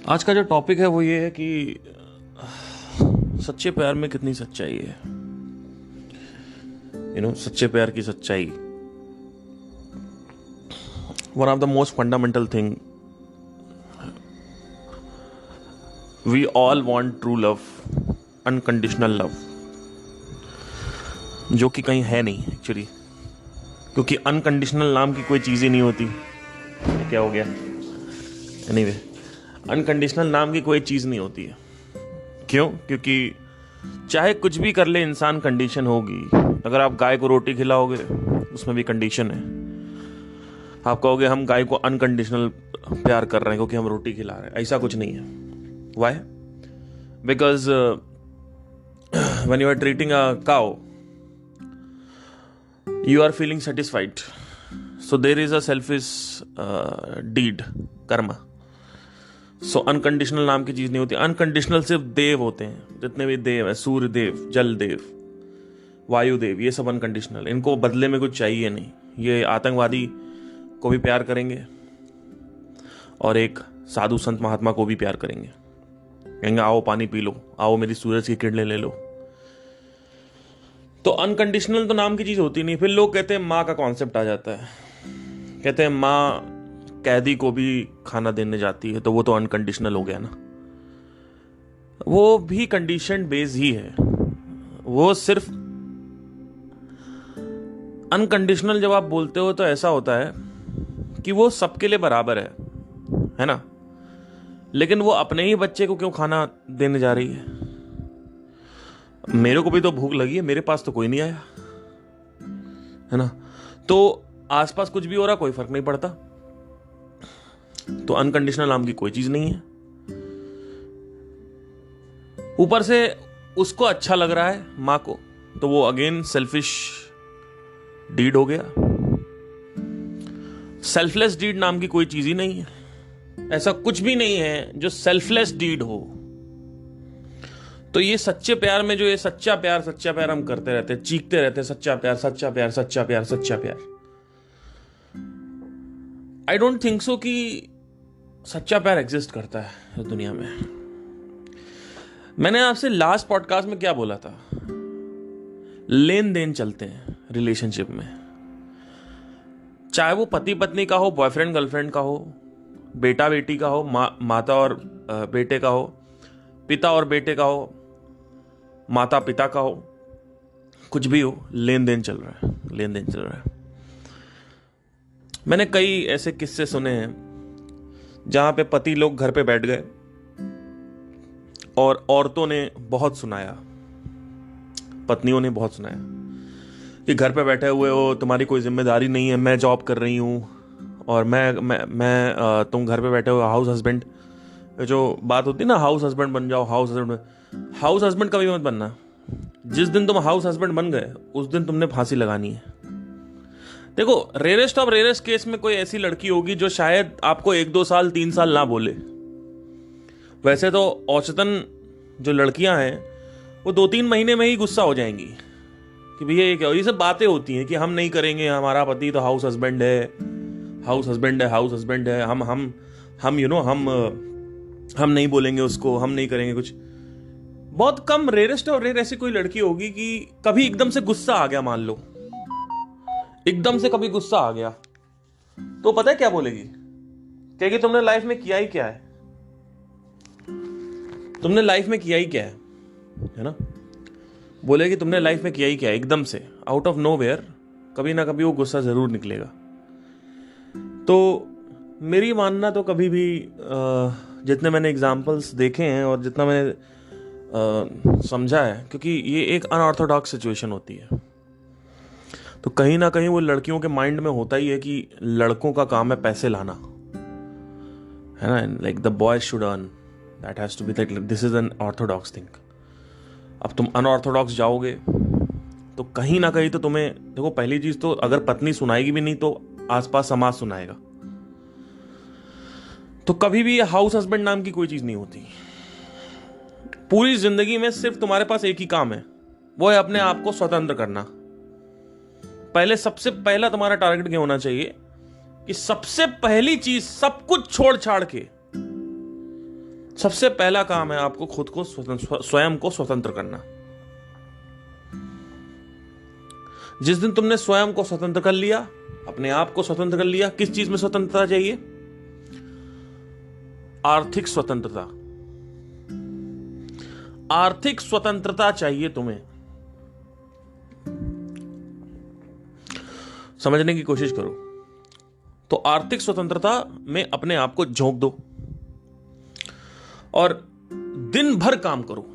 आज का जो टॉपिक है वो ये है कि सच्चे प्यार में कितनी सच्चाई है। सच्चे प्यार की सच्चाई one of the most fundamental thing. We all want true love, unconditional love, जो कि कहीं है नहीं एक्चुअली, क्योंकि अनकंडीशनल नाम की कोई चीज़ ही नहीं होती। क्या हो गया? एनीवे, अनकंडीशनल नाम की कोई चीज़ नहीं होती है। क्यों? क्योंकि चाहे कुछ भी कर ले इंसान, कंडीशन होगी। अगर आप गाय को रोटी खिलाओगे उसमें भी कंडीशन है। आप कहोगे हम गाय को अनकंडीशनल प्यार कर रहे हैं क्योंकि हम रोटी खिला रहे हैं, ऐसा कुछ नहीं है। Why? Because when you are treating a cow you are feeling satisfied, so there is a selfish deed, karma. So unconditional नाम की चीज नहीं होती। अनकंडीशनल सिर्फ देव होते हैं, जितने भी देव हैं, सूर्य देव, जल देव, वायु देव, ये सब अनकंडीशनल। इनको बदले में कुछ चाहिए नहीं। ये आतंकवादी को भी प्यार करेंगे और एक साधु संत महात्मा को भी प्यार करेंगे। कहेंगे आओ पानी पी लो, आओ मेरी सूरज की किरणें ले लो। तो अनकंडीशनल तो नाम की चीज होती नहीं। फिर लोग कहते हैं माँ का कॉन्सेप्ट आ जाता है। कहते हैं माँ कैदी को भी खाना देने जाती है, तो वो तो अनकंडीशनल हो गया ना। वो भी कंडीशन बेस ही है। वो सिर्फ अनकंडीशनल जब आप बोलते हो तो ऐसा होता है कि वो सबके लिए बराबर है ना। लेकिन वो अपने ही बच्चे को क्यों खाना देने जा रही है? मेरे को भी तो भूख लगी है, मेरे पास तो कोई नहीं आया, है ना। तो आसपास कुछ भी हो रहा, कोई फर्क नहीं पड़ता। तो अनकंडीशनल नाम की कोई चीज नहीं है। ऊपर से उसको अच्छा लग रहा है मां को, तो वो अगेन सेल्फिश डीड हो गया। सेल्फलेस डीड नाम की कोई चीज ही नहीं है। ऐसा कुछ भी नहीं है जो सेल्फलेस डीड हो। तो ये सच्चे प्यार में जो ये सच्चा प्यार हम करते रहते हैं, चीखते रहते हैं, सच्चा प्यार, सच्चा प्यार, सच्चा प्यार, सच्चा प्यार। आई डोंट थिंक सो कि सच्चा प्यार एग्जिस्ट करता है इस दुनिया में। मैंने आपसे लास्ट पॉडकास्ट में क्या बोला था? लेन देन चलते हैं रिलेशनशिप में, चाहे वो पति पत्नी का हो, बॉयफ्रेंड गर्लफ्रेंड का हो, बेटा बेटी का हो, माता और बेटे का हो, पिता और बेटे का हो, माता पिता का हो, कुछ भी हो, लेन देन चल रहा है, लेन देन चल रहा है। मैंने कई ऐसे किस्से सुने हैं जहां पे पति लोग घर पे बैठ गए और औरतों ने बहुत सुनाया, पत्नियों ने बहुत सुनाया कि घर पे बैठे हुए हो, तुम्हारी कोई जिम्मेदारी नहीं है, मैं जॉब कर रही हूं और मैं तुम घर पे बैठे हो हाउस हस्बैंड। जो बात होती है ना, हाउस हस्बैंड बन जाओ, हाउस हस्बैंड कभी मत बनना। जिस दिन तुम हाउस हस्बैंड बन गए उस दिन तुमने फांसी लगानी है। देखो, रेयरेस्ट ऑफ रेयरेस्ट केस में कोई ऐसी लड़की होगी जो शायद आपको 1-2 साल 3 साल ना बोले। वैसे तो औसतन जो लड़कियां हैं वो 2-3 महीने में ही गुस्सा हो जाएंगी कि भैया ये क्या हो। ये सब बातें होती हैं कि हम नहीं करेंगे, हमारा पति तो हाउस हस्बैंड है, हाउस हस्बैंड है, हाउस हस्बैंड है, हम नहीं बोलेंगे उसको, हम नहीं करेंगे कुछ। बहुत कम, रेयरेस्ट और रेयर ऐसी कोई लड़की होगी कि कभी एकदम से गुस्सा आ गया, मान लो एकदम से कभी गुस्सा आ गया, तो पता है क्या बोलेगी? कहेगी तुमने लाइफ में किया ही क्या है, तुमने लाइफ में किया ही क्या है ना। बोलेगी तुमने लाइफ में किया ही क्या है। एकदम से आउट ऑफ नोवेयर कभी ना कभी वो गुस्सा जरूर निकलेगा। तो मेरी मानना तो कभी भी जितने मैंने एग्जाम्पल्स देखे हैं और जितना मैंने समझा है, क्योंकि ये एक अनऑर्थोडॉक्स सिचुएशन होती है, तो कहीं ना कहीं वो लड़कियों के माइंड में होता ही है कि लड़कों का काम है पैसे लाना, है ना। Like the boy should earn, that has to be, like this is an orthodox thing. अब तुम अनऑर्थोडॉक्स जाओगे तो कहीं ना कहीं तो तुम्हें, देखो पहली चीज तो अगर पत्नी सुनाएगी भी नहीं तो आसपास समाज सुनाएगा। तो कभी भी हाउस हस्बैंड नाम की कोई चीज नहीं होती। पूरी जिंदगी में सिर्फ तुम्हारे पास एक ही काम है, वो है अपने आप को स्वतंत्र करना। सबसे पहला तुम्हारा टारगेट क्या होना चाहिए कि सबसे पहली चीज सब कुछ छोड़ छाड़ के सबसे पहला काम है आपको खुद को स्वयं को स्वतंत्र करना। जिस दिन तुमने स्वयं को स्वतंत्र कर लिया, अपने आप को स्वतंत्र कर लिया, किस चीज में स्वतंत्रता चाहिए? आर्थिक स्वतंत्रता। आर्थिक स्वतंत्रता चाहिए तुम्हें। समझने की कोशिश करो। तो आर्थिक स्वतंत्रता में अपने आप को झोंक दो और दिन भर काम करो।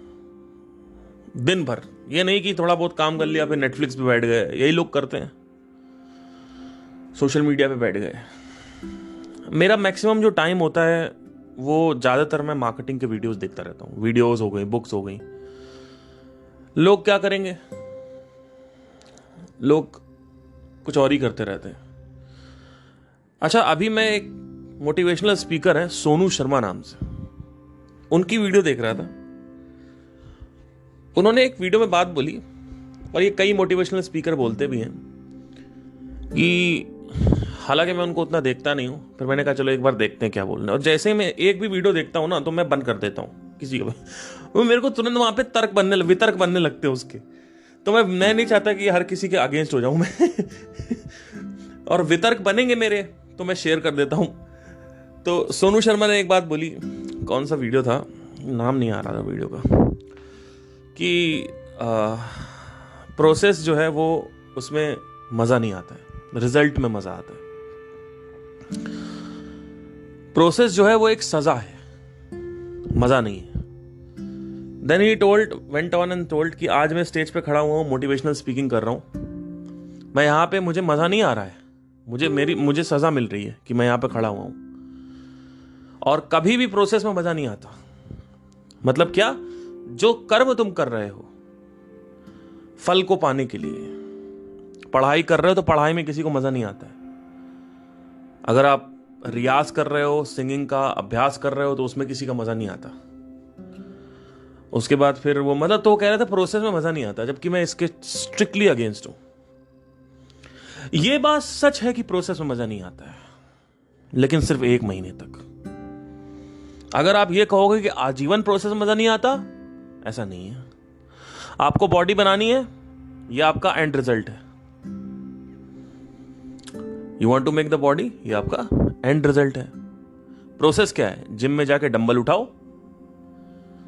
दिन भर, ये नहीं कि थोड़ा बहुत काम कर लिया फिर नेटफ्लिक्स पे बैठ गए। यही लोग करते हैं, सोशल मीडिया पे बैठ गए। मेरा मैक्सिमम जो टाइम होता है वो ज्यादातर मैं मार्केटिंग के वीडियोस देखता रहता हूं। वीडियोस हो गई, बुक्स हो गई। लोग क्या करेंगे? लोग कुछ और ही करते रहते हैं। अच्छा, अभी मैं एक मोटिवेशनल स्पीकर है सोनू शर्मा नाम से, उनकी वीडियो देख रहा था। उन्होंने एक वीडियो में बात बोली, और ये कई मोटिवेशनल स्पीकर बोलते भी हैं कि, हालांकि मैं उनको उतना देखता नहीं हूं, फिर मैंने कहा चलो एक बार देखते हैं क्या बोलना। और जैसे ही मैं एक भी वीडियो देखता हूं ना तो मैं बंद कर देता हूं किसी का। वो मेरे को तुरंत वहां पे वितर्क बनने लगते हैं उसके। तो मैं नहीं चाहता कि हर किसी के अगेंस्ट हो जाऊं मैं और वितर्क बनेंगे मेरे तो मैं शेयर कर देता हूं। तो सोनू शर्मा ने एक बात बोली, कौन सा वीडियो था, नाम नहीं आ रहा था वीडियो का, कि प्रोसेस जो है वो उसमें मजा नहीं आता है, रिजल्ट में मजा आता है। प्रोसेस जो है वो एक सजा है, मजा नहीं है। Then he went on and told कि आज मैं स्टेज पे खड़ा हुआ हूं, मोटिवेशनल स्पीकिंग कर रहा हूं, मैं यहां पे, मुझे मजा नहीं आ रहा है, मुझे सजा मिल रही है कि मैं यहां पे खड़ा हुआ हूं। और कभी भी प्रोसेस में मजा नहीं आता। मतलब क्या? जो कर्म तुम कर रहे हो फल को पाने के लिए, पढ़ाई कर रहे हो तो पढ़ाई में किसी को मजा नहीं आता है। अगर आप रियाज कर रहे हो, सिंगिंग का अभ्यास कर रहे हो, तो उसमें किसी का मजा नहीं आता। उसके बाद फिर वो मतलब, तो कह रहे थे प्रोसेस में मजा नहीं आता, जबकि मैं इसके स्ट्रिक्टली अगेंस्ट हूं। यह बात सच है कि प्रोसेस में मजा नहीं आता है, लेकिन सिर्फ 1 महीने तक। अगर आप ये कहोगे कि आजीवन प्रोसेस में मजा नहीं आता, ऐसा नहीं है। आपको बॉडी बनानी है, यह आपका एंड रिजल्ट है। You want to make the body, ये आपका एंड रिजल्ट है। प्रोसेस क्या है? जिम में जाके डंबल उठाओ।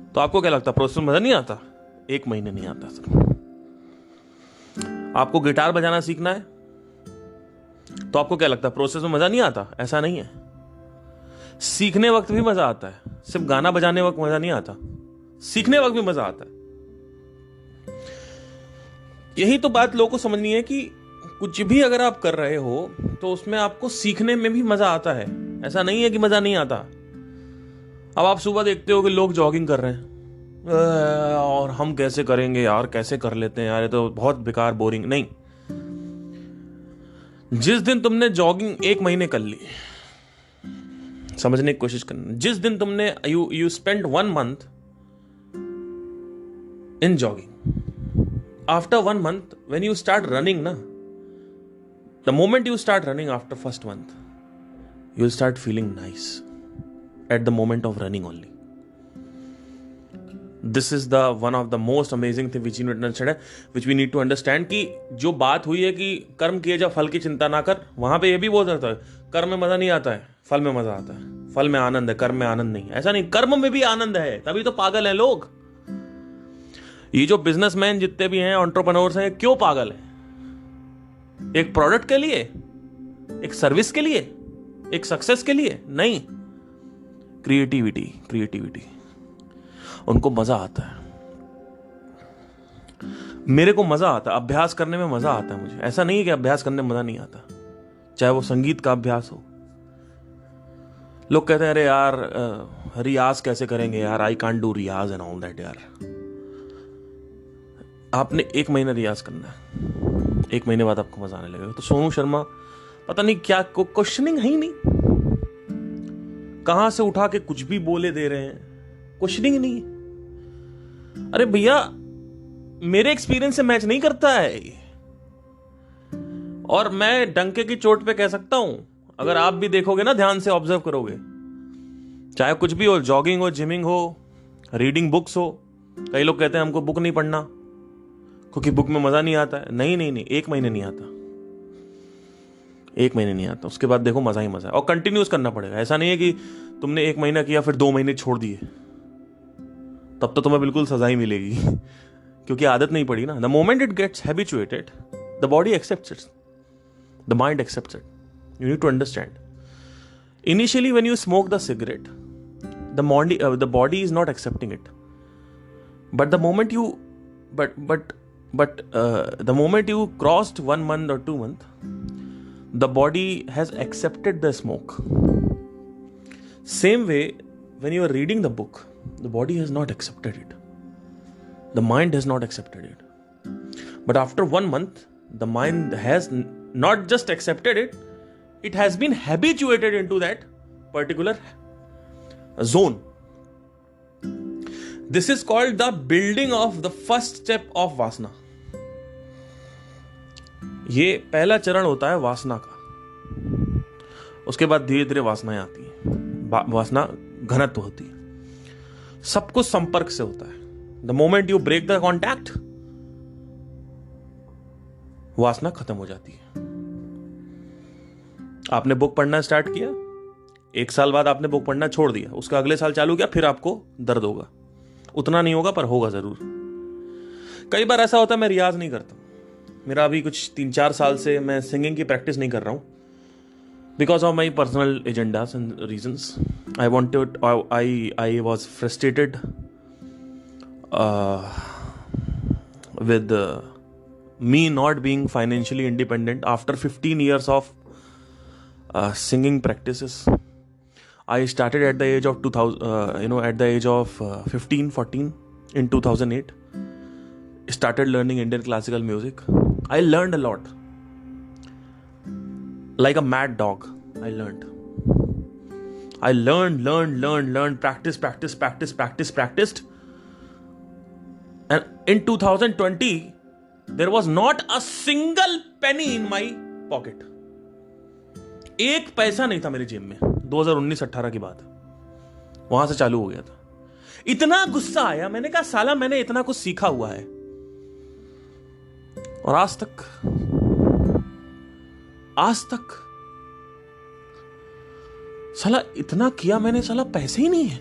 तो आपको क्या लगता है प्रोसेस में मजा नहीं आता? 1 महीने नहीं आता सर। आपको गिटार बजाना सीखना है, तो आपको क्या लगता है प्रोसेस में मजा नहीं आता? ऐसा नहीं है। सीखने वक्त भी मजा आता है, सिर्फ गाना बजाने वक्त मजा नहीं आता, सीखने वक्त भी मजा आता है। यही तो बात लोगों को समझनी है कि कुछ भी अगर आप कर रहे हो तो उसमें आपको सीखने में भी मजा आता है। ऐसा नहीं है कि मजा नहीं आता। अब आप सुबह देखते हो कि लोग जॉगिंग कर रहे हैं, और हम कैसे करेंगे यार, कैसे कर लेते हैं यार, ये तो बहुत बेकार, बोरिंग। नहीं, जिस दिन तुमने जॉगिंग 1 महीने कर ली, समझने की कोशिश करना, जिस दिन तुमने you spend 1 month in jogging, after 1 month when you start running na, the moment you start running after first month, you'll start feeling nice at the moment of running only. This is the one of the most amazing thing which we need to understand कि जो बात हुई है कि कर्म किए जा फल की चिंता ना कर, वहां पे ये भी बोल सकता है कर्म में मजा नहीं आता है, फल में मजा आता है। फल में आनंद है, कर्म में आनंद नहीं। ऐसा नहीं, कर्म में भी आनंद है, तभी तो पागल है लोग। ये जो बिजनेसमैन जितने भी हैं, एंटरप्रेन्योर्स हैं, क्यों पागल है? एक प्रोडक्ट के लिए, एक सर्विस के लिए, एक सक्सेस के लिए नहीं। क्रिएटिविटी उनको मजा आता है। मेरे को मजा आता है, अभ्यास करने में मजा आता है मुझे। ऐसा नहीं है कि अभ्यास करने में मजा नहीं आता, चाहे वो संगीत का अभ्यास हो। लोग कहते हैं अरे यार रियाज कैसे करेंगे यार, I can't do riyaz and all that. यार आपने 1 महीना रियाज करना है, 1 महीने बाद आपको मजा आने लगेगा। तो सोनू शर्मा पता नहीं क्या, क्वेश्चनिंग है ही नहीं, कहां से उठा के कुछ भी बोले दे रहे हैं, क्वेश्चनिंग नहीं है। अरे भैया, मेरे एक्सपीरियंस से मैच नहीं करता है। और मैं डंके की चोट पे कह सकता हूं, अगर आप भी देखोगे ना, ध्यान से ऑब्जर्व करोगे, चाहे कुछ भी हो, जॉगिंग हो, जिमिंग हो, रीडिंग बुक्स हो। कई लोग कहते हैं हमको बुक नहीं पढ़ना क्योंकि बुक में मजा नहीं आता है। नहीं नहीं नहीं, 1 महीने नहीं आता, 1 महीने नहीं आता, उसके बाद देखो मजा ही मजा है। और कंटिन्यूस करना पड़ेगा। ऐसा नहीं है कि तुमने 1 महीना किया फिर 2 महीने छोड़ दिए, तब तो तुम्हें बिल्कुल सजा ही मिलेगी क्योंकि आदत नहीं पड़ी ना। The moment it gets habituated, the body accepts it, the mind accepts it. You need to understand, initially when you smoke the cigarette, the body is not accepting it, but the moment you the moment you crossed 1 month or 2 month, the body has accepted the smoke. Same way, when you are reading the book, the body has not accepted it, the mind has not accepted it, but after 1 month the mind has not just accepted it, it has been habituated into that particular zone. This is called the building of the first step of वासना। ये पहला चरण होता है वासना का। उसके बाद धीरे धीरे वासनाएं आती हैं, वासना घनत्व होती है। सब कुछ संपर्क से होता है। The moment you break the contact, वासना खत्म हो जाती है। आपने बुक पढ़ना स्टार्ट किया, 1 साल बाद आपने बुक पढ़ना छोड़ दिया, उसका अगले साल चालू किया, फिर आपको दर्द होगा। उतना नहीं होगा पर होगा जरूर। कई बार ऐसा होता है मैं रियाज नहीं करता। मेरा अभी कुछ 3-4 साल से मैं सिंगिंग की प्रैक्टिस नहीं कर रहा हूं because of my personal agendas and reasons. I was frustrated with me not being financially independent after 15 years of singing practices. I started at the age of 15-14 in 2008. Started learning Indian classical music. I learned a lot. Like a mad dog, I learned. Learned, practiced. And in 2020, there was not a single penny in my pocket. 1 पैसा नहीं था मेरी जेब में। 2019-18 की बात, वहां से चालू हो गया था। इतना गुस्सा आया, मैंने कहा साला मैंने इतना कुछ सीखा हुआ है और आज तक साला इतना किया मैंने, साला पैसे ही नहीं है,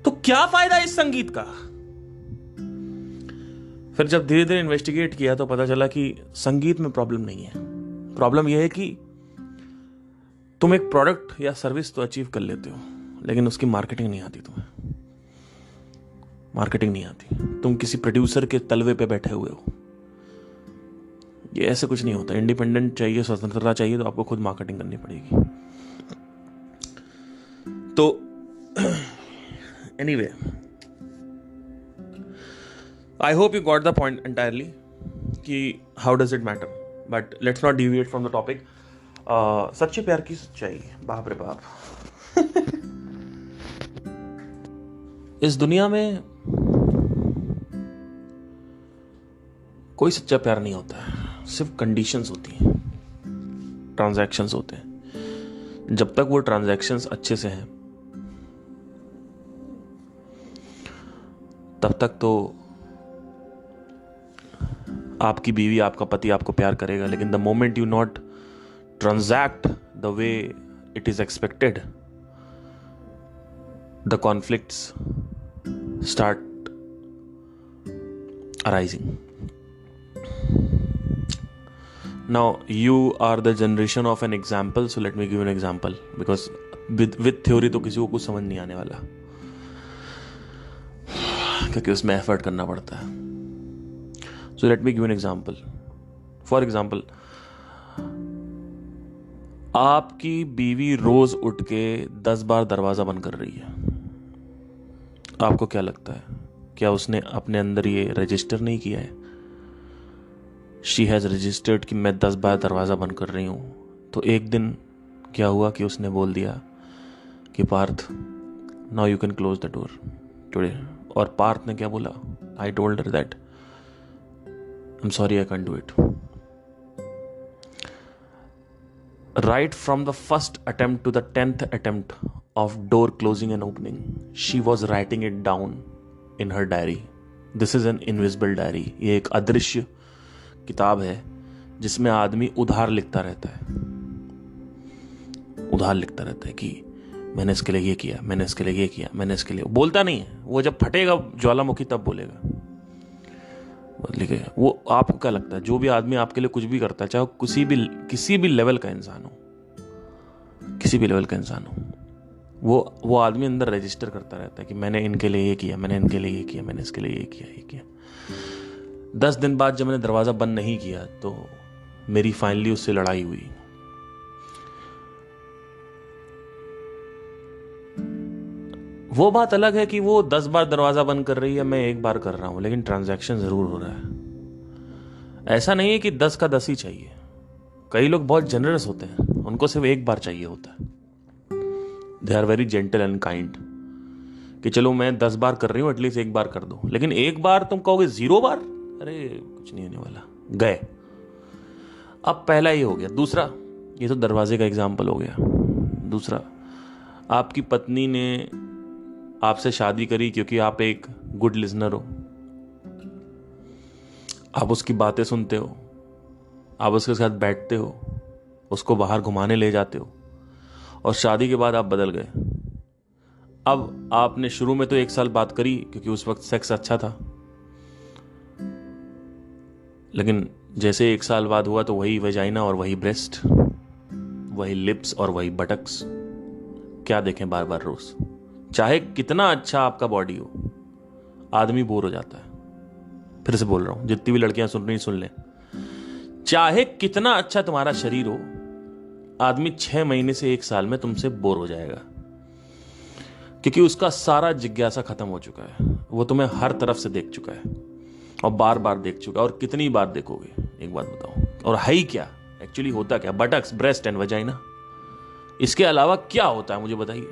तो क्या फायदा इस संगीत का। फिर जब धीरे धीरे इन्वेस्टिगेट किया तो पता चला कि संगीत में प्रॉब्लम नहीं है। प्रॉब्लम यह है कि तुम एक प्रोडक्ट या सर्विस तो अचीव कर लेते हो, लेकिन उसकी मार्केटिंग नहीं आती। तुम्हें मार्केटिंग नहीं आती। तुम किसी प्रोड्यूसर के तलवे पे बैठे हुए हो। ये ऐसे कुछ नहीं होता। इंडिपेंडेंट चाहिए, स्वतंत्रता चाहिए, तो आपको खुद मार्केटिंग करनी पड़ेगी। तो anyway, I hope you got the point entirely कि how does it matter, but let's not deviate from the topic. सच्चे प्यार की सच्चाई, बाप रे बाप। इस दुनिया में कोई सच्चा प्यार नहीं होता है, सिर्फ कंडीशंस होती हैं, ट्रांजैक्शंस होते हैं। जब तक वो ट्रांजैक्शंस अच्छे से हैं तब तक तो आपकी बीवी, आपका पति आपको प्यार करेगा। लेकिन the moment you not transact the way it is expected, the conflicts start arising. Now you are the generation of an example, so let me give an example, because with theory तो किसी को कुछ समझ नहीं आने वाला, क्योंकि उसमें एफर्ट करना पड़ता है। So let me give an example. For example, आपकी बीवी रोज उठ के 10 बार दरवाजा बंद कर रही है। आपको क्या लगता है, क्या उसने अपने अंदर ये रजिस्टर नहीं किया है? She has registered कि मैं 10 बार दरवाजा बंद कर रही हूं। तो एक दिन क्या हुआ कि उसने बोल दिया कि Partha, now you can close the door today. और पार्थ ने क्या बोला? I told her that I'm sorry, I can't do it. Right from the first attempt to the 10th attempt of door closing and opening. She was writing it down in her diary. This is an invisible diary. ये एक अदृश्य किताब है जिसमें आदमी उधार लिखता रहता है, उधार लिखता रहता है कि मैंने इसके लिए ये किया, मैंने इसके लिए ये किया, मैंने इसके लिए। बोलता नहीं है, वो जब फटेगा ज्वालामुखी तब बोलेगा। लिखे वो। आपको क्या लगता है जो भी आदमी आपके लिए कुछ भी करता है, चाहे किसी भी लेवल का इंसान हो, किसी भी लेवल का इंसान हो, वो आदमी अंदर रजिस्टर करता रहता है कि मैंने इनके लिए ये किया, मैंने इनके लिए ये किया, मैंने इसके लिए ये किया, ये किया। 10 दिन बाद जब मैंने दरवाजा बंद नहीं किया तो मेरी फाइनली उससे लड़ाई हुई। वो बात अलग है कि वो 10 बार दरवाजा बंद कर रही है, मैं 1 बार कर रहा हूं, लेकिन ट्रांजैक्शन जरूर हो रहा है। ऐसा नहीं है कि 10 का 10 ही चाहिए। कई लोग बहुत जनरस होते हैं, उनको सिर्फ 1 बार चाहिए होता है। They are very gentle and kind कि चलो मैं 10 बार कर रही हूं, एटलीस्ट 1 बार कर दो। लेकिन 1 बार तुम कहोगे 0 बार, अरे कुछ नहीं होने वाला, गए। अब पहला ये हो गया। दूसरा, ये तो दरवाजे का एग्जाम्पल हो गया। दूसरा, आपकी पत्नी ने आपसे शादी करी क्योंकि आप एक गुड लिसनर हो, आप उसकी बातें सुनते हो, आप उसके साथ बैठते हो, उसको बाहर घुमाने ले जाते हो, और शादी के बाद आप बदल गए। अब आपने शुरू में तो 1 साल बात करी क्योंकि उस वक्त सेक्स अच्छा था, लेकिन जैसे 1 साल बाद हुआ तो वही वेजाइना और वही ब्रेस्ट, वही लिप्स और वही बटक्स। क्या देखें बार बार रोज? चाहे कितना अच्छा आपका बॉडी हो, आदमी बोर हो जाता है। फिर से बोल रहा हूं, जितनी भी लड़कियां सुन रही सुन लें। चाहे कितना अच्छा तुम्हारा शरीर हो, आदमी 6 महीने से 1 साल में तुमसे बोर हो जाएगा, क्योंकि उसका सारा जिज्ञासा खत्म हो चुका है। वो तुम्हें हर तरफ से देख चुका है और बार बार देख चुका है। और कितनी बार देखोगे, एक बात बताओ? और है ही क्या एक्चुअली, होता क्या? Buttocks, breast and vagina. इसके अलावा क्या होता है मुझे बताइए?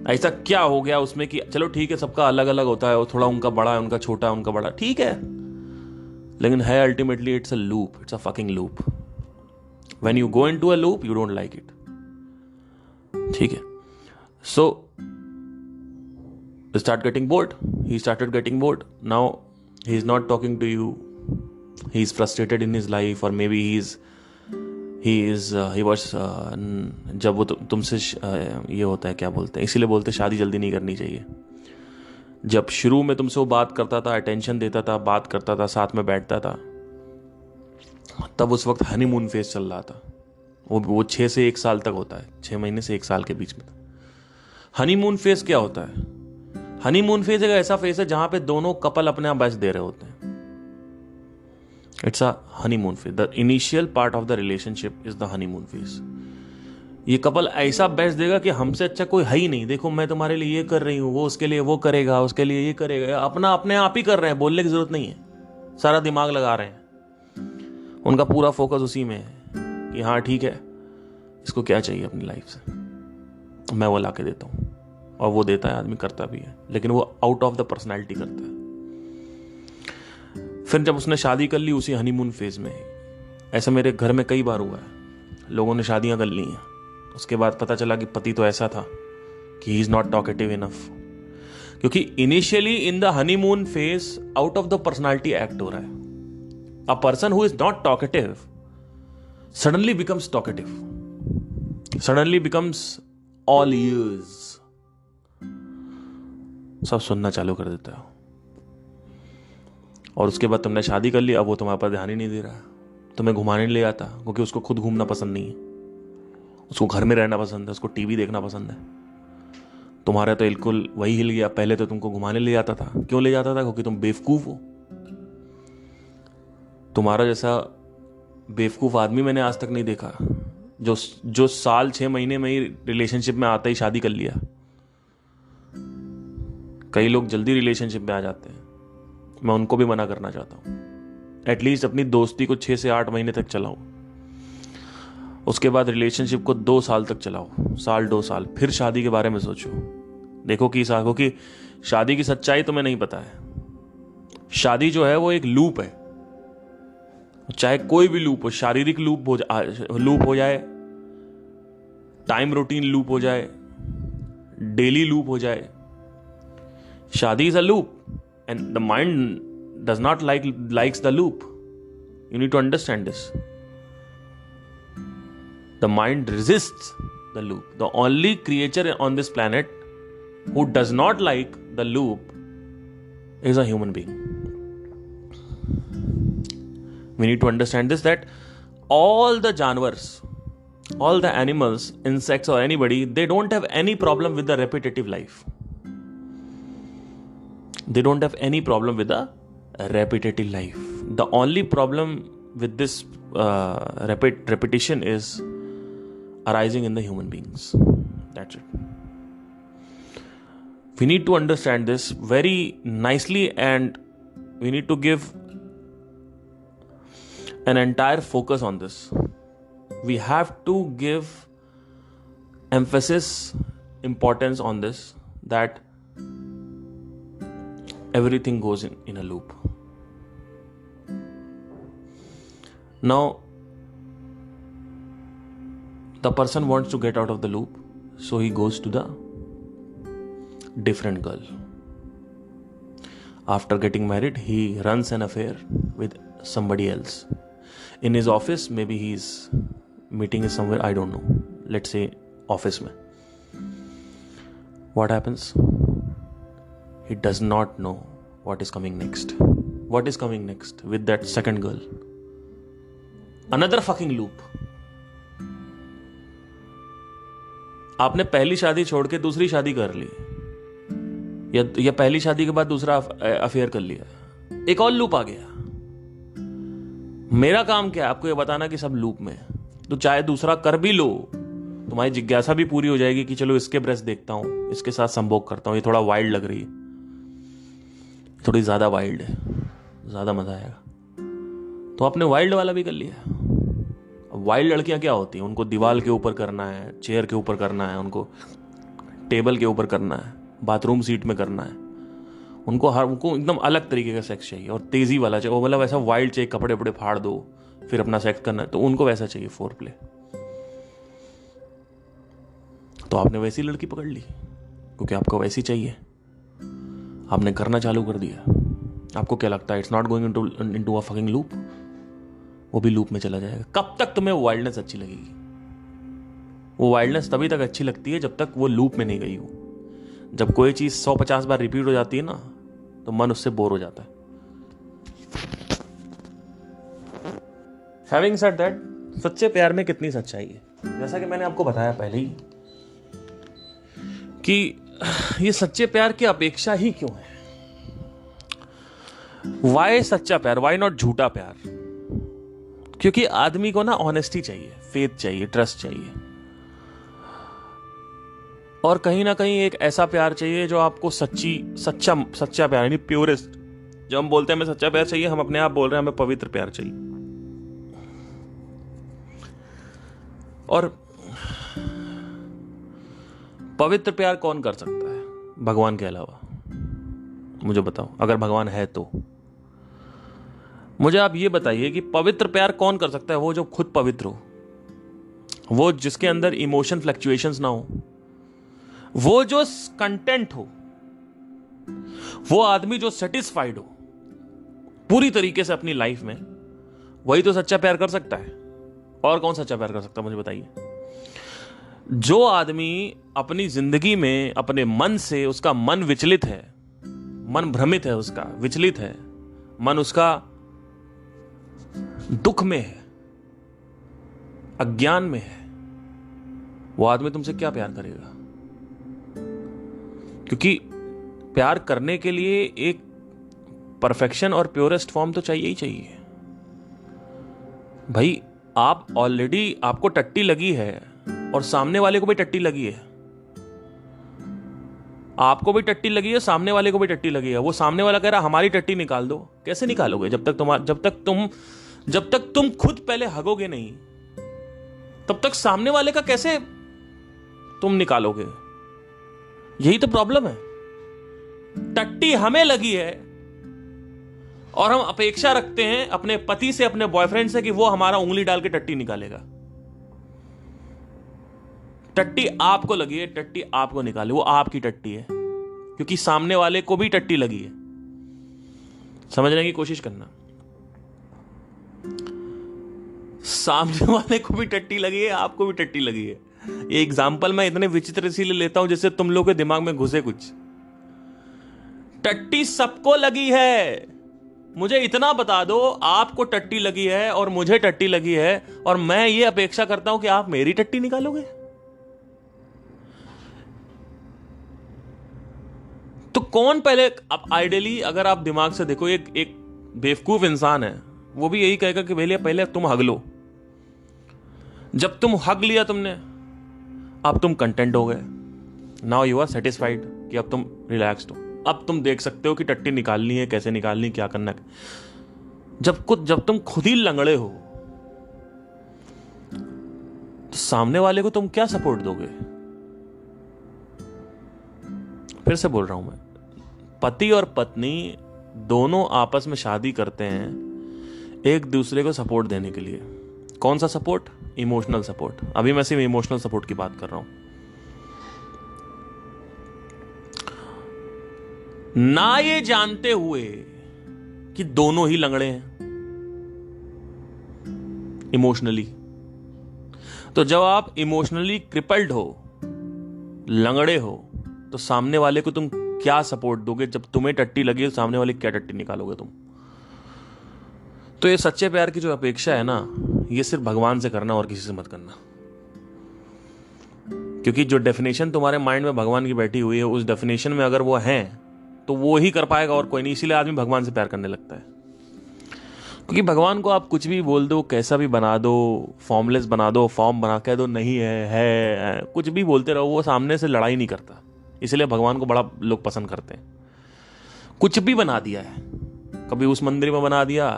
ऐसा क्या हो गया उसमें कि चलो ठीक है, सबका अलग अलग होता है, थोड़ा उनका बड़ा है, उनका छोटा है, उनका बड़ा, ठीक है, लेकिन है ultimately it's a loop, it's a fucking loop. When you go into a loop you don't like it, ठीक है? सो start getting bored. He started getting bored. Now he is not talking to you. He is frustrated in his life, or maybe he was जब वो तुमसे ये होता है, क्या बोलते हैं, इसीलिए बोलते शादी जल्दी नहीं करनी चाहिए। जब शुरू में तुमसे वो बात करता था, अटेंशन देता था, बात करता था, साथ में बैठता था, तब उस वक्त हनीमून फेज चल रहा था। वो 6 से 1 साल तक होता है, 6 महीने से 1 साल के बीच में। हनीमून फेज क्या होता है? हनीमून फेज एक ऐसा फेज है जहां पे दोनों कपल अपने आप बेस्ट दे रहे होते हैं। It's a honeymoon phase. The initial part of the relationship is the honeymoon phase. ये कपल ऐसा बेस्ट देगा कि हमसे अच्छा कोई है ही नहीं, देखो मैं तुम्हारे लिए ये कर रही हूं, वो उसके लिए वो करेगा, उसके लिए ये करेगा, अपना अपने आप ही कर रहे हैं, बोलने की जरूरत नहीं है, सारा दिमाग लगा रहे हैं। उनका पूरा फोकस उसी में है कि हाँ ठीक है, इसको क्या चाहिए अपनी लाइफ से, मैं वो ला के देता हूं। और वो देता है, आदमी करता भी है, लेकिन वो आउट ऑफ द पर्सनैलिटी करता है। फिर जब उसने शादी कर ली उसी हनीमून फेज में, ऐसा मेरे घर में कई बार हुआ है, लोगों ने शादियां कर ली हैं, उसके बाद पता चला कि पति तो ऐसा था कि he is not talkative enough, क्योंकि initially in the honeymoon phase out of the personality act हो रहा है। A person who is not talkative suddenly becomes talkative, suddenly becomes all ears, सब सुनना चालू कर देता है। और उसके बाद तुमने शादी कर ली, अब वो तुम्हारे पर ध्यान ही नहीं दे रहा है, तुम्हें घुमाने ले आता, क्योंकि उसको खुद घूमना पसंद नहीं है, उसको घर में रहना पसंद है, उसको टीवी देखना पसंद है। तुम्हारा तो बिल्कुल वही हिल गया। पहले तो तुमको घुमाने ले जाता था, क्यों ले जाता था? क्योंकि तुम बेवकूफ हो। तुम्हारा जैसा बेवकूफ आदमी मैंने आज तक नहीं देखा जो साल 6 महीने में ही रिलेशनशिप में आता ही शादी कर लिया। कई लोग जल्दी रिलेशनशिप में आ जाते हैं, मैं उनको भी मना करना चाहता हूं। एटलीस्ट अपनी दोस्ती को 6 से 8 महीने तक चलाओ, उसके बाद रिलेशनशिप को 2 साल तक चलाओ, साल 2 साल, फिर शादी के बारे में सोचो। देखो कि क्योंकि शादी की सच्चाई तुम्हें नहीं पता है। शादी जो है वो एक लूप है, चाहे कोई भी लूप हो, शारीरिक लूप हो जाए, टाइम रूटीन लूप हो जाए, डेली लूप हो जाए. शादी is a loop and the mind does not likes the loop. You need to understand this. The mind resists the loop. The only creature on this planet who does not like the loop is a human being. We need to understand this, that all the janwars, all the animals, insects or anybody, they don't have any problem with the repetitive life. They don't have any problem with the repetitive life. The only problem with this repetition is arising in the human beings. That's it. We need to understand this very nicely, and we need to give an entire focus on this. We have to give emphasis, importance on this, that everything goes in a loop. Now, the person wants to get out of the loop, so he goes to the different girl. After getting married, he runs an affair with somebody else. In his office, maybe his meeting is somewhere, I don't know. Let's say office mein. What happens? He does not know what is coming next. What is coming next with that second girl? Another fucking loop. आपने पहली शादी छोड़ के दूसरी शादी कर ली, या पहली शादी के बाद दूसरा अफेयर कर लिया, एक और लूप आ गया. मेरा काम क्या है? आपको ये बताना कि सब लूप में. तो चाहे दूसरा कर भी लो, तुम्हारी जिज्ञासा भी पूरी हो जाएगी कि चलो इसके ब्रेस्ट देखता हूं, इसके साथ संभोग करता हूं, ये थोड़ा वाइल्ड लग रही है, थोड़ी ज्यादा वाइल्ड है, ज्यादा मजा आएगा. तो आपने वाइल्ड वाला भी कर लिया. वाइल्ड लड़कियां क्या होती हैं? उनको दीवार के ऊपर करना है, चेयर के ऊपर करना है, उनको टेबल के ऊपर करना है, बाथरूम सीट में करना है. उनको एकदम अलग तरीके का सेक्स चाहिए, और तेजी वाला चाहिए. वो मतलब ऐसा वाइल्ड चाहिए, कपड़े वपड़े फाड़ दो फिर अपना सेक्स करना है, तो उनको वैसा चाहिए फोर प्ले. तो आपने वैसी लड़की पकड़ ली क्योंकि आपको वैसी चाहिए. आपने करना चालू कर दिया. आपको क्या लगता है? It's not going into a fucking loop. वो भी लूप में चला जाएगा. कब तक तुम्हें वाइल्डनेस अच्छी लगेगी? वो वाइल्डनेस तभी तक अच्छी लगती है जब तक वो लूप में नहीं गई हो. जब कोई चीज 150 बार रिपीट हो जाती है ना, तो मन उससे बोर हो जाता है. हैविंग सेड दैट, सच्चे प्यार में कितनी सच्चाई है? जैसा कि मैंने आपको बताया पहले ही कि ये सच्चे प्यार की अपेक्षा ही क्यों है. वाई सच्चा प्यार, वाई नॉट झूठा प्यार? क्योंकि आदमी को ना ऑनेस्टी चाहिए, फेथ चाहिए, ट्रस्ट चाहिए, और कहीं ना कहीं एक ऐसा प्यार चाहिए जो आपको सच्चा प्यार, यानी प्योरेस्ट. जब हम बोलते हैं हमें सच्चा प्यार चाहिए, हम अपने आप बोल रहे हैं हमें पवित्र प्यार चाहिए. और पवित्र प्यार कौन कर सकता है भगवान के अलावा? मुझे बताओ, अगर भगवान है तो मुझे आप ये बताइए कि पवित्र प्यार कौन कर सकता है? वो जो खुद पवित्र हो, वो जिसके अंदर इमोशन फ्लक्चुएशंस ना हो, वो जो कंटेंट हो, वो आदमी जो सेटिस्फाइड हो पूरी तरीके से अपनी लाइफ में, वही तो सच्चा प्यार कर सकता है. और कौन सच्चा प्यार कर सकता है मुझे बताइए? जो आदमी अपनी जिंदगी में अपने मन से, उसका मन विचलित है, मन भ्रमित है, उसका विचलित है, मन उसका दुख में है, अज्ञान में है, वो आदमी तुमसे क्या प्यार करेगा? क्योंकि प्यार करने के लिए एक परफेक्शन और प्योरेस्ट फॉर्म तो चाहिए ही चाहिए. भाई, आप ऑलरेडी, आपको टट्टी लगी है और सामने वाले को भी टट्टी लगी है. आपको भी टट्टी लगी है, सामने वाले को भी टट्टी लगी है. वो सामने वाला कह रहा हमारी टट्टी निकाल दो. कैसे निकालोगे? जब तक तुम खुद पहले हगोगे नहीं, तब तक सामने वाले का कैसे तुम निकालोगे? यही तो प्रॉब्लम है. टट्टी हमें लगी है और हम अपेक्षा रखते हैं अपने पति से, अपने बॉयफ्रेंड से, कि वो हमारा उंगली डाल के टट्टी निकालेगा. टट्टी आपको लगी है, टट्टी आपको निकाले, वो आपकी टट्टी है, क्योंकि सामने वाले को भी टट्टी लगी है। समझने की कोशिश करना, सामने वाले को भी टट्टी लगी है, आपको भी टट्टी लगी है। ये एग्जाम्पल मैं इतने विचित्र इसीलिए लेता हूं जैसे तुम लोग के दिमाग में घुसे कुछ। टट्टी सबको लगी है। मुझे इतना बता दो, आपको टट्टी लगी है और मुझे टट्टी लगी है, और मैं ये अपेक्षा करता हूं कि आप मेरी टट्टी निकालोगे। तो कौन पहले, अब आइडियली अगर आप दिमाग से देखो, एक बेवकूफ इंसान है, वो भी यही कहेगा कि भैया पहले तुम हग लो। जब तुम हग लिया तुमने, अब तुम कंटेंट हो गए, नाउ यू आर सेटिस्फाइड कि अब तुम रिलैक्स्ड हो। अब तुम देख सकते हो कि टट्टी निकालनी है, कैसे निकालनी, क्या करना है। जब तुम खुद ही लंगड़े हो तो सामने वाले को तुम क्या सपोर्ट दोगे? फिर से बोल रहा हूं मैं, पति और पत्नी दोनों आपस में शादी करते हैं एक दूसरे को सपोर्ट देने के लिए। कौन सा सपोर्ट? Emotional support. अभी मैं सिर्फ इमोशनल सपोर्ट की बात कर रहा हूं, ना ये जानते हुए कि दोनों ही लंगड़े हैं इमोशनली। तो जब आप इमोशनली क्रिपल्ड हो, लंगड़े हो, तो सामने वाले को तुम क्या सपोर्ट दोगे? जब तुम्हें टट्टी लगी तो सामने वाले क्या टट्टी निकालोगे तुम? तो ये सच्चे प्यार की जो अपेक्षा है ना, ये सिर्फ भगवान से करना और किसी से मत करना। क्योंकि जो डेफिनेशन तुम्हारे माइंड में भगवान की बैठी हुई है, उस डेफिनेशन में अगर वो है तो वो ही कर पाएगा और कोई नहीं। इसीलिए आदमी भगवान से प्यार करने लगता है। क्योंकि भगवान को आप कुछ भी बोल दो, कैसा भी बना दो, फॉर्मलेस बना दो, फॉर्म बना कह दो नहीं है, कुछ भी बोलते रहो, वो सामने से लड़ाई नहीं करता। इसलिए भगवान को बड़ा लोग पसंद करते हैं। कुछ भी बना दिया है, कभी उस मंदिर में बना दिया,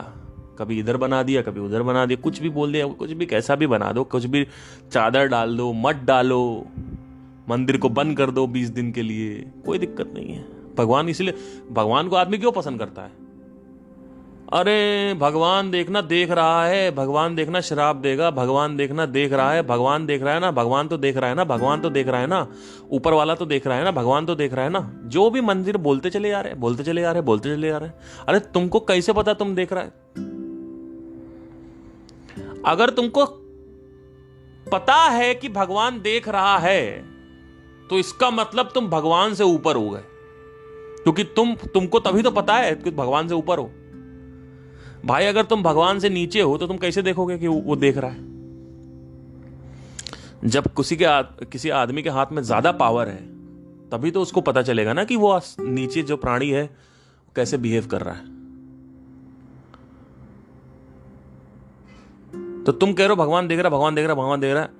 कभी इधर बना दिया, कभी उधर बना दिया, कुछ भी बोल दिया, कुछ भी कैसा भी बना दो, कुछ भी चादर डाल दो, मत डालो, मंदिर को बंद कर दो 20 दिन के लिए, कोई दिक्कत नहीं है। भगवान, इसलिए भगवान को आदमी क्यों पसंद करता है? अरे भगवान देखना देख रहा है, भगवान देखना श्राप देगा, भगवान देखना देख रहा है, भगवान देख रहा है ना, भगवान तो देख रहा है ना, भगवान तो देख रहा है ना, ऊपर वाला तो देख रहा है ना, भगवान तो देख रहा है ना। जो भी मंदिर बोलते चले जा रहे हैं, बोलते चले जा रहे हैं, बोलते चले जा रहे हैं। अरे तुमको कैसे पता तुम देख रहा है? अगर तुमको पता है कि भगवान देख रहा है तो इसका मतलब तुम भगवान से ऊपर हो गए, क्योंकि तुमको तभी तो पता है कि भगवान से ऊपर हो। भाई अगर तुम भगवान से नीचे हो तो तुम कैसे देखोगे कि वो देख रहा है? जब किसी आदमी के हाथ में ज्यादा पावर है तभी तो उसको पता चलेगा ना कि वो नीचे जो प्राणी है कैसे बिहेव कर रहा है। तो तुम कह रहे हो भगवान देख रहा, भगवान देख रहा, भगवान देख रहा है।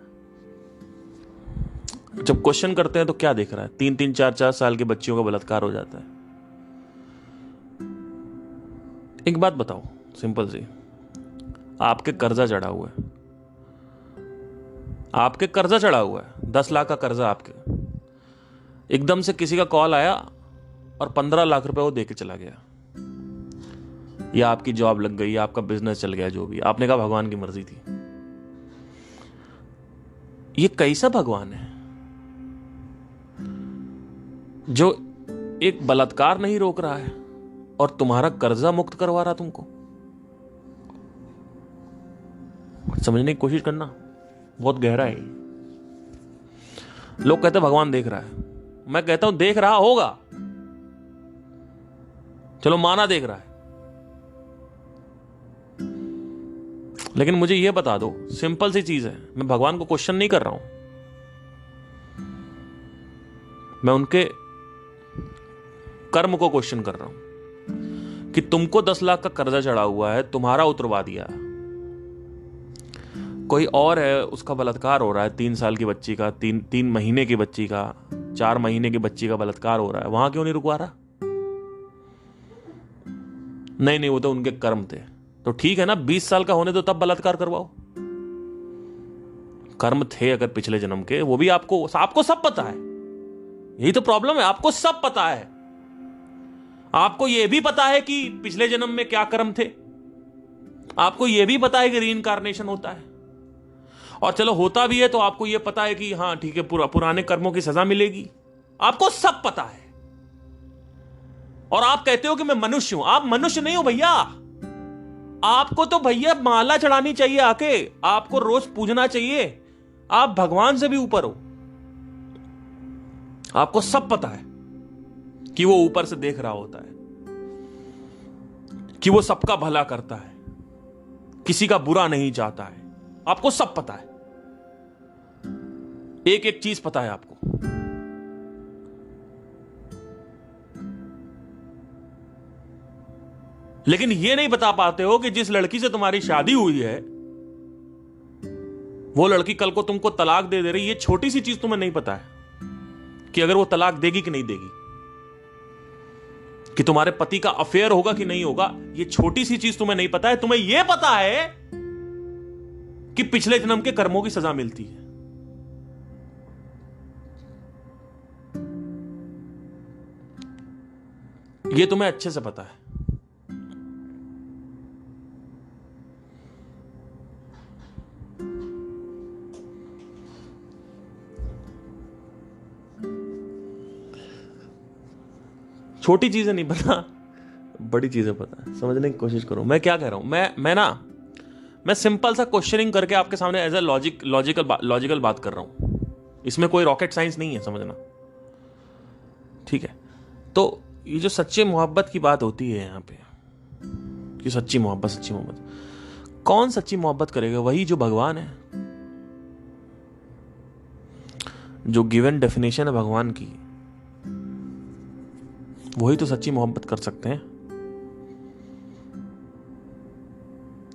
जब क्वेश्चन करते हैं तो क्या देख रहा है? 3-3, 4-4 साल के बच्चियों का बलात्कार हो जाता है। एक बात बताओ सिंपल सी, आपके कर्जा चढ़ा हुआ है, आपके कर्जा चढ़ा हुआ है, 10 लाख का कर्जा आपके, एकदम से किसी का कॉल आया और 15 लाख रुपए वो देके चला गया, या आपकी जॉब लग गई, या आपका बिजनेस चल गया, जो भी, आपने कहा भगवान की मर्जी थी। ये कैसा भगवान है जो एक बलात्कार नहीं रोक रहा है और तुम्हारा कर्जा मुक्त करवा रहा तुमको? समझने की कोशिश करना, बहुत गहरा है। लोग कहते हैं भगवान देख रहा है, मैं कहता हूं देख रहा होगा, चलो माना देख रहा है, लेकिन मुझे यह बता दो, सिंपल सी चीज है, मैं भगवान को क्वेश्चन नहीं कर रहा हूं, मैं उनके कर्म को क्वेश्चन कर रहा हूं कि तुमको 10 लाख का कर्जा चढ़ा हुआ है, तुम्हारा उतरवा दिया, कोई और है उसका बलात्कार हो रहा है, 3 साल की बच्ची का, 3 महीने की बच्ची का, 4 महीने की बच्ची का बलात्कार हो रहा है, वहां क्यों नहीं रुकवा रहा? नहीं, वो तो उनके कर्म थे। तो ठीक है ना, 20 साल का होने दो तब बलात्कार करवाओ। कर्म थे अगर पिछले जन्म के, वो भी आपको सब पता है। यही तो प्रॉब्लम है, आपको सब पता है। आपको यह भी पता है कि पिछले जन्म में क्या कर्म थे, आपको यह भी पता है कि रीइंकार्नेशन होता है, और चलो होता भी है तो आपको यह पता है कि हाँ ठीक है, पुराने कर्मों की सजा मिलेगी, आपको सब पता है। और आप कहते हो कि मैं मनुष्य हूं। आप मनुष्य नहीं हो भैया, आपको तो भैया माला चढ़ानी चाहिए आके, आपको रोज पूजना चाहिए, आप भगवान से भी ऊपर हो। आपको सब पता है कि वो ऊपर से देख रहा होता है, कि वो सबका भला करता है, किसी का बुरा नहीं चाहता है। आपको सब पता है, एक एक चीज पता है आपको। लेकिन ये नहीं बता पाते हो कि जिस लड़की से तुम्हारी शादी हुई है वो लड़की कल को तुमको तलाक दे रही। ये छोटी सी चीज तुम्हें नहीं पता है कि अगर वो तलाक देगी कि नहीं देगी, कि तुम्हारे पति का अफेयर होगा कि नहीं होगा। ये छोटी सी चीज तुम्हें नहीं पता है। तुम्हें यह पता है कि पिछले जन्म के कर्मों की सजा मिलती है। यह तुम्हें अच्छे से पता है। छोटी चीजें नहीं पता, बड़ी चीजें पता है। समझने की कोशिश करो मैं क्या कह रहा हूं। मैं सिंपल सा क्वेश्चनिंग करके आपके सामने एज ए लॉजिकल बात कर रहा हूं। इसमें कोई रॉकेट साइंस नहीं है, समझना, ठीक है। तो ये जो सच्चे मोहब्बत की बात होती है यहां पे, कि सच्ची मोहब्बत, कौन सच्ची मोहब्बत करेगा? वही जो भगवान है, जो गिवन डेफिनेशन है भगवान की, वही तो सच्ची मोहब्बत कर सकते हैं।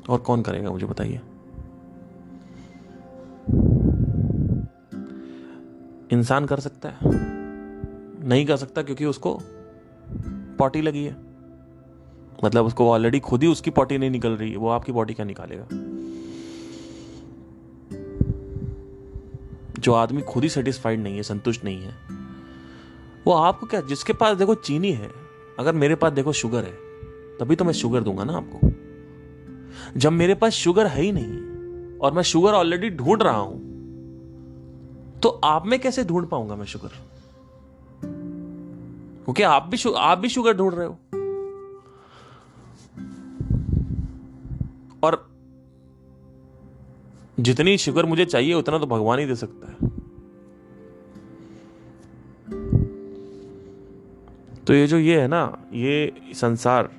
और कौन करेगा मुझे बताइए? इंसान कर सकता है? नहीं कर सकता, क्योंकि उसको पॉटी लगी है। मतलब उसको ऑलरेडी खुद ही उसकी पॉटी नहीं निकल रही है, वो आपकी पॉटी क्या निकालेगा? जो आदमी खुद ही सेटिस्फाइड नहीं है, संतुष्ट नहीं है, वो आपको क्या? जिसके पास देखो चीनी है, अगर मेरे पास देखो शुगर है, तभी तो मैं शुगर दूंगा ना आपको। जब मेरे पास शुगर है ही नहीं और मैं शुगर ऑलरेडी ढूंढ रहा हूं, तो आप में कैसे ढूंढ पाऊंगा मैं शुगर? क्योंकि आप भी शुगर ढूंढ रहे हो। और जितनी शुगर मुझे चाहिए उतना तो भगवान ही दे सकता है। तो ये है ना, ये संसार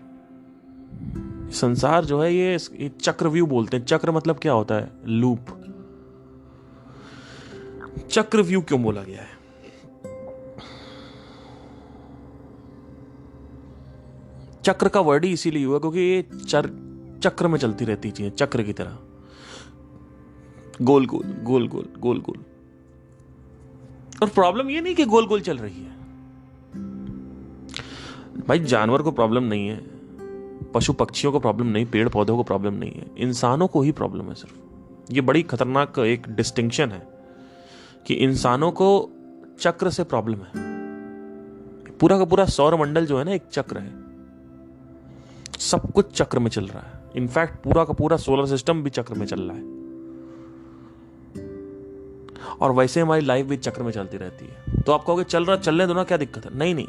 जो है, ये चक्रव्यूह बोलते हैं। चक्र मतलब क्या होता है? लूप। चक्रव्यूह क्यों बोला गया है? चक्र का वर्ड ही इसीलिए हुआ क्योंकि ये चक्र में चलती रहती चीजें, चक्र की तरह, गोल गोल गोल गोल गोल गोल। और प्रॉब्लम ये नहीं कि गोल गोल चल रही है भाई। जानवर को प्रॉब्लम नहीं है, पशु पक्षियों को प्रॉब्लम नहीं, पेड़ पौधों को प्रॉब्लम नहीं है, इंसानों को ही प्रॉब्लम है सिर्फ। ये बड़ी खतरनाक एक डिस्टिंक्शन है कि इंसानों को चक्र से प्रॉब्लम है। पूरा का पूरा सौर मंडल जो है ना, एक चक्र है। सब कुछ चक्र में चल रहा है। इनफैक्ट पूरा का पूरा सोलर सिस्टम भी चक्र में चल रहा है। और वैसे हमारी लाइफ भी चक्र में चलती रहती है। तो आप कहोगे चलने दो ना, क्या दिक्कत है? नहीं,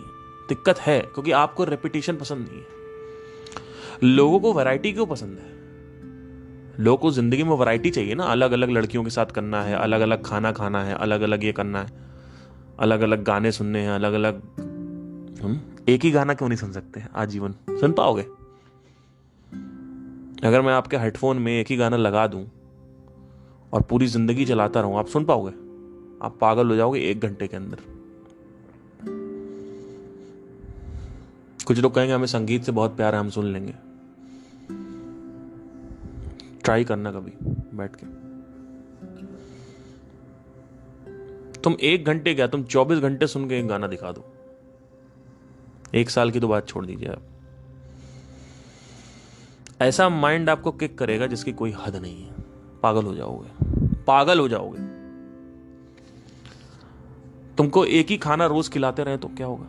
दिक्कत है क्योंकि आपको रेपिटेशन पसंद नहीं है। लोगों को वैरायटी क्यों पसंद है? लोगों को जिंदगी में वैरायटी चाहिए ना। अलग अलग लड़कियों के साथ करना है, अलग अलग खाना खाना है, अलग अलग ये करना है, अलग अलग गाने सुनने हैं, अलग अलग। एक ही गाना क्यों नहीं सुन सकते आजीवन? सुन पाओगे? अगर मैं आपके हेडफोन में एक ही गाना लगा दूं और पूरी जिंदगी चलाता रहूं, आप सुन पाओगे? आप पागल हो जाओगे 1 घंटे के अंदर। कुछ लोग कहेंगे हमें संगीत से बहुत प्यार है, हम सुन लेंगे। ट्राई करना कभी बैठ के। तुम 1 घंटे क्या, तुम 24 घंटे सुन के एक गाना दिखा दो। 1 साल की तो बात छोड़ दीजिए आप। ऐसा माइंड आपको किक करेगा जिसकी कोई हद नहीं है। पागल हो जाओगे। तुमको एक ही खाना रोज खिलाते रहे तो क्या होगा?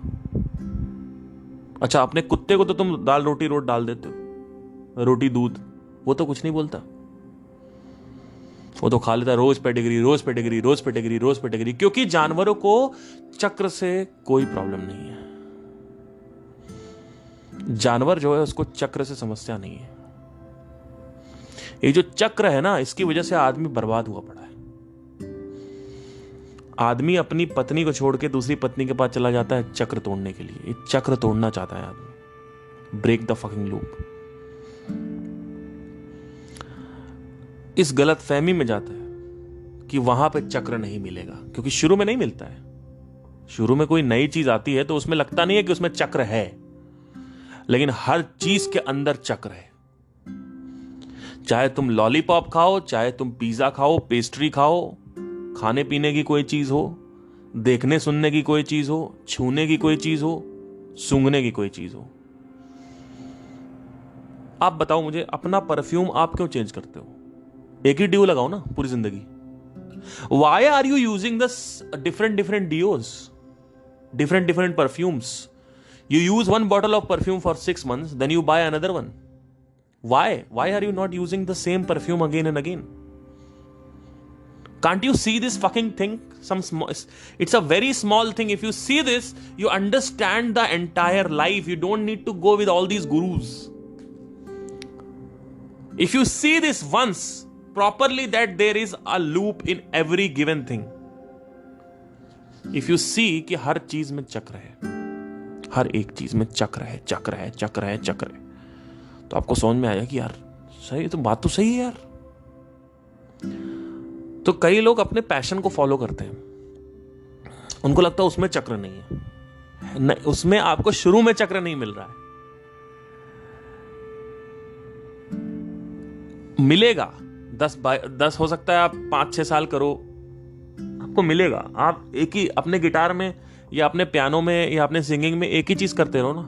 अच्छा, अपने कुत्ते को तो तुम दाल रोटी रोज डाल देते हो, रोटी दूध, वो तो कुछ नहीं बोलता। वो तो खा लेता है रोज पेडिग्री, रोज पेडिग्री, रोज पेडिग्री, रोज पेडिग्री, क्योंकि जानवरों को चक्र से कोई प्रॉब्लम नहीं है। जानवर जो है उसको चक्र से समस्या नहीं है। ये जो चक्र है ना, इसकी वजह से आदमी बर्बाद हुआ पड़ा है। आदमी अपनी पत्नी को छोड़ के दूसरी पत्नी के पास चला जाता है चक्र तोड़ने के लिए। ये चक्र तोड़ना चाहता है आदमी, ब्रेक द फकिंग लूप। इस गलत फहमी में जाता है कि वहां पे चक्र नहीं मिलेगा, क्योंकि शुरू में नहीं मिलता है। शुरू में कोई नई चीज आती है तो उसमें लगता नहीं है कि उसमें चक्र है, लेकिन हर चीज के अंदर चक्र है। चाहे तुम लॉलीपॉप खाओ, चाहे तुम पिज्जा खाओ, पेस्ट्री खाओ, खाने पीने की कोई चीज हो, देखने सुनने की कोई चीज हो, छूने की कोई चीज हो, सूंघने की कोई चीज हो। आप बताओ मुझे, अपना परफ्यूम आप क्यों चेंज करते हो? एक ही ड्यू लगाओ ना पूरी जिंदगी। Why are you using the different deos, different perfumes? You use one bottle of perfume for 6 months, then you buy another one. Why? Why are you not using the same perfume again and again? Can't you see this fucking thing? It's a very small thing. If you see this, you understand the entire life. You don't need to go with all these gurus. If you see this once properly, that there is a loop in every given thing. If you see कि हर चीज में चक्र है, हर एक चीज में चक्र है, चक्र है, चक्र है, चक्र है, तो आपको समझ में आया कि यार सही, तो बात तो सही है यार। तो कई लोग अपने पैशन को फॉलो करते हैं, उनको लगता है उसमें चक्र नहीं है। नहीं, उसमें आपको शुरू में चक्र नहीं मिल रहा है, मिलेगा। 10 हो सकता है, आप 5-6 साल करो, आपको मिलेगा। आप एक ही अपने गिटार में या अपने पियानो में या अपने सिंगिंग में एक ही चीज करते रहो ना,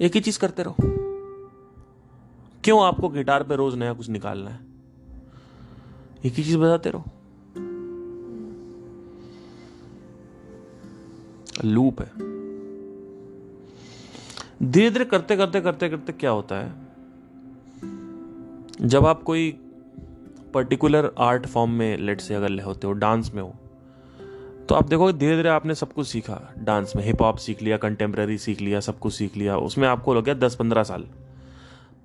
एक ही चीज करते रहो। क्यों आपको गिटार पे रोज नया कुछ निकालना है? एक ही चीज बजाते रहो। लूप है। धीरे धीरे करते करते करते करते क्या होता है, जब आप कोई पर्टिकुलर आर्ट फॉर्म में, लेट से अगर होते हो, डांस में हो, तो आप देखोगे धीरे धीरे आपने सब कुछ सीखा। डांस में हिप हॉप सीख लिया, कंटेम्प्रेरी सीख लिया, सब कुछ सीख लिया। उसमें आपको लग गया 10-15 साल,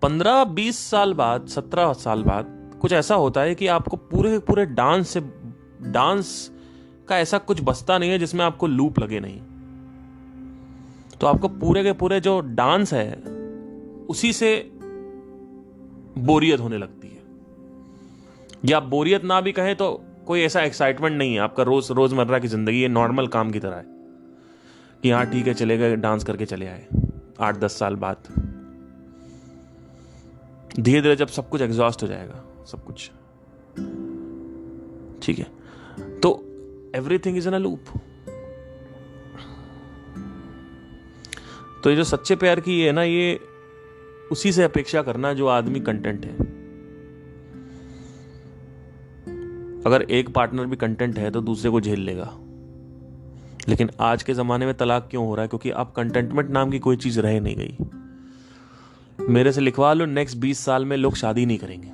15-20 साल बाद, 17 साल बाद कुछ ऐसा होता है कि आपको पूरे डांस का ऐसा कुछ बचता नहीं है जिसमें आपको लूप लगे नहीं। तो आपको पूरे के पूरे जो डांस है उसी से बोरियत होने लगती है, या बोरियत ना भी कहें तो कोई ऐसा एक्साइटमेंट नहीं है। आपका रोजमर्रा की जिंदगी ये नॉर्मल काम की तरह है कि हाँ ठीक है, चले गए, डांस करके चले आए। 8-10 साल बाद धीरे धीरे जब सब कुछ एग्जॉस्ट हो जाएगा, सब कुछ ठीक है, तो everything is in a loop. तो ये जो सच्चे प्यार की है ना, ये उसी से अपेक्षा करना जो आदमी कंटेंट है। अगर एक पार्टनर भी कंटेंट है तो दूसरे को झेल लेगा। लेकिन आज के जमाने में तलाक क्यों हो रहा है? क्योंकि अब कंटेंटमेंट नाम की कोई चीज रह नहीं गई। मेरे से लिखवा लो, नेक्स्ट 20 साल में लोग शादी नहीं करेंगे।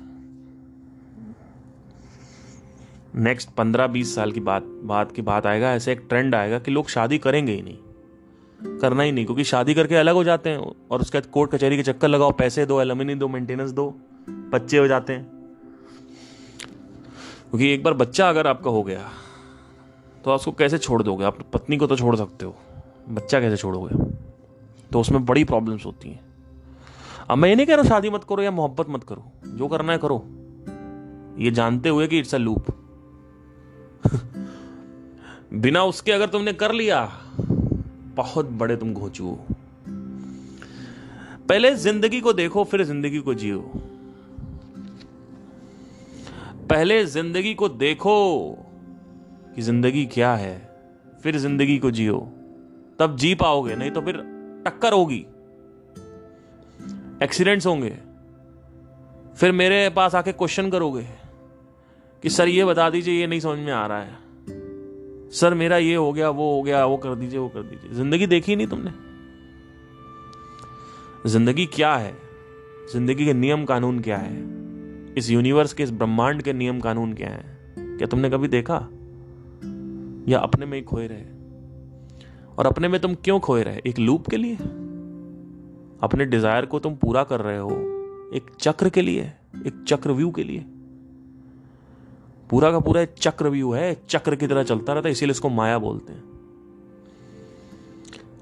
नेक्स्ट 15-20 साल की बात आएगा, ऐसे एक ट्रेंड आएगा कि लोग शादी करेंगे ही नहीं, करना ही नहीं। क्योंकि शादी करके अलग हो जाते हैं और उसके बाद कोर्ट कचहरी के चक्कर लगाओ, पैसे दो, एलुमनी दो, मेंटेनेंस दो, बच्चे हो जाते हैं। क्योंकि एक बार बच्चा अगर आपका हो गया तो आप उसको कैसे छोड़ दोगे? आप पत्नी को तो छोड़ सकते हो, बच्चा कैसे छोड़ोगे? तो उसमें बड़ी प्रॉब्लम्स होती हैं। अब मैं ये नहीं कह रहा शादी मत करो या मोहब्बत मत करो, जो करना है करो, ये जानते हुए कि इट्स अ लूप। बिना उसके अगर तुमने कर लिया, बहुत बड़े तुम घोंचू हो। पहले जिंदगी को देखो, फिर जिंदगी को जियो। पहले जिंदगी को देखो कि जिंदगी क्या है, फिर जिंदगी को जियो, तब जी पाओगे। नहीं तो फिर टक्कर होगी, एक्सीडेंट्स होंगे, फिर मेरे पास आके क्वेश्चन करोगे कि सर ये बता दीजिए, ये नहीं समझ में आ रहा है, सर मेरा ये हो गया, वो कर दीजिए, वो कर दीजिए। जिंदगी देखी नहीं तुमने? जिंदगी क्या है, जिंदगी के नियम कानून क्या है, इस यूनिवर्स के, इस ब्रह्मांड के नियम कानून क्या हैं? क्या तुमने कभी देखा? या अपने में ही खोए रहे? और अपने में तुम क्यों खोए रहे? एक लूप के लिए? अपने डिजायर को तुम पूरा कर रहे हो एक चक्र के लिए, एक चक्रव्यूह के लिए। पूरा का पूरा एक चक्रव्यूह है, एक चक्र की तरह चलता रहता है, इसीलिए इसको माया बोलते हैं।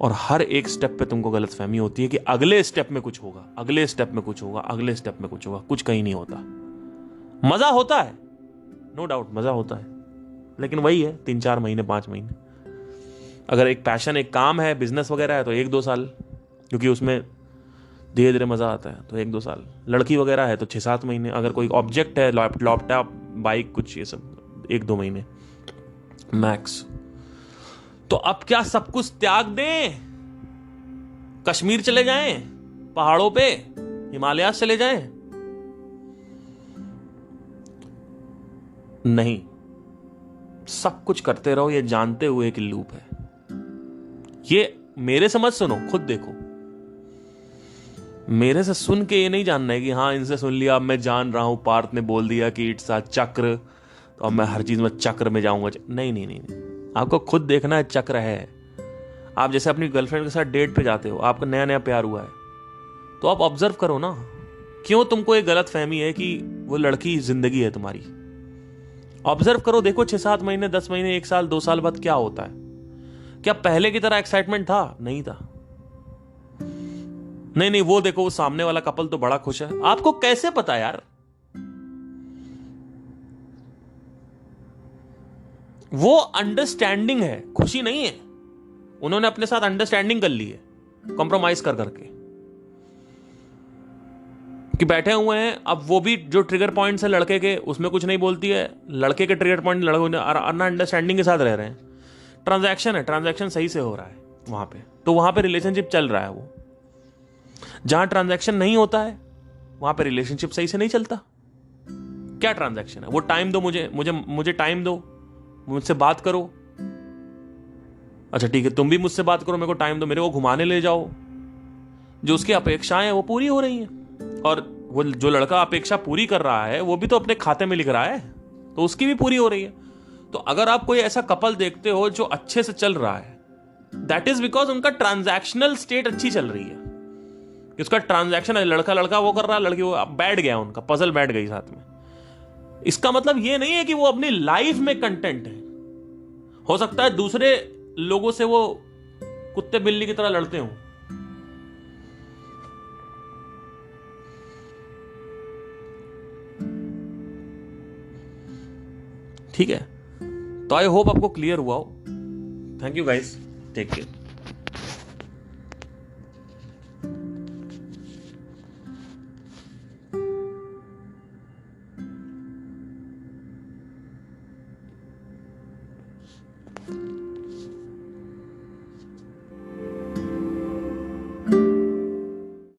और हर एक स्टेप पे तुमको गलतफहमी होती है कि अगले स्टेप में कुछ होगा, अगले स्टेप में कुछ होगा, अगले स्टेप में कुछ होगा। कुछ कहीं नहीं होता। मजा होता है, नो डाउट मजा होता है, लेकिन वही है 3-4 महीने 5 महीने। अगर एक पैशन, एक काम है, बिजनेस वगैरह है तो 1-2 साल, क्योंकि उसमें धीरे धीरे मजा आता है, तो 1-2 साल। लड़की वगैरह है तो 6-7 महीने। अगर कोई ऑब्जेक्ट है, लैपटॉप, बाइक, कुछ ये सब 1-2 महीने मैक्स। तो अब क्या सब कुछ त्याग दें? कश्मीर चले जाएं, पहाड़ों पे, हिमालय चले जाएं? नहीं, सब कुछ करते रहो ये जानते हुए कि लूप है। ये मेरे से मत सुनो, खुद देखो। मेरे से सुन के ये नहीं जानना है कि हाँ इनसे सुन लिया, अब मैं जान रहा हूं, पार्थ ने बोल दिया कि इट्स अ चक्र, तो अब मैं हर चीज में चक्र में जाऊंगा। नहीं नहीं नहीं, आपको खुद देखना है चक्र है। आप जैसे अपनी गर्लफ्रेंड के साथ डेट पे जाते हो, आपका नया नया प्यार हुआ है, तो आप ऑब्जर्व करो ना, क्यों तुमको एक गलत फहमी है कि वो लड़की जिंदगी है तुम्हारी। ऑब्जर्व करो, देखो 6-7 महीने, 10 महीने, 1 साल, 2 साल बाद क्या होता है। क्या पहले की तरह एक्साइटमेंट था? नहीं था। नहीं नहीं, वो देखो, वो सामने वाला कपल तो बड़ा खुश है। आपको कैसे पता यार? वो अंडरस्टैंडिंग है, खुशी नहीं है। उन्होंने अपने साथ अंडरस्टैंडिंग कर ली है, कॉम्प्रोमाइज कर करके कि बैठे हुए हैं। अब वो भी जो ट्रिगर पॉइंट्स है लड़के के, उसमें कुछ नहीं बोलती है, लड़के के ट्रिगर पॉइंट लड़के अंडरस्टैंडिंग के साथ रह रहे हैं। ट्रांजैक्शन है, ट्रांजैक्शन सही से हो रहा है वहां पे, तो वहां पे रिलेशनशिप चल रहा है। वो जहां ट्रांजैक्शन नहीं होता है वहां पे रिलेशनशिप सही से नहीं चलता। क्या ट्रांजैक्शन है? वो टाइम दो, मुझे टाइम दो, मुझसे बात करो। अच्छा ठीक है, तुम भी मुझसे बात करो, मेरे को टाइम दो, मेरे को घुमाने ले जाओ। जो उसकी अपेक्षाएं हैं वो पूरी हो रही हैं, और वो जो लड़का अपेक्षा पूरी कर रहा है वो भी तो अपने खाते में लिख रहा है, तो उसकी भी पूरी हो रही है। तो अगर आप कोई ऐसा कपल देखते हो जो अच्छे से चल रहा है, दैट इज बिकॉज उनका ट्रांजैक्शनल स्टेट अच्छी चल रही है। उसका ट्रांजैक्शन है, लड़का लड़का वो कर रहा है, लड़की वो, बैठ गया, उनका पजल बैठ गई साथ में। इसका मतलब ये नहीं है कि वो अपनी लाइफ में कंटेंट है। हो सकता है दूसरे लोगों से वो कुत्ते बिल्ली की तरह लड़ते हो। ठीक है, तो आई होप आपको क्लियर हुआ हो। Thank you guys, take care.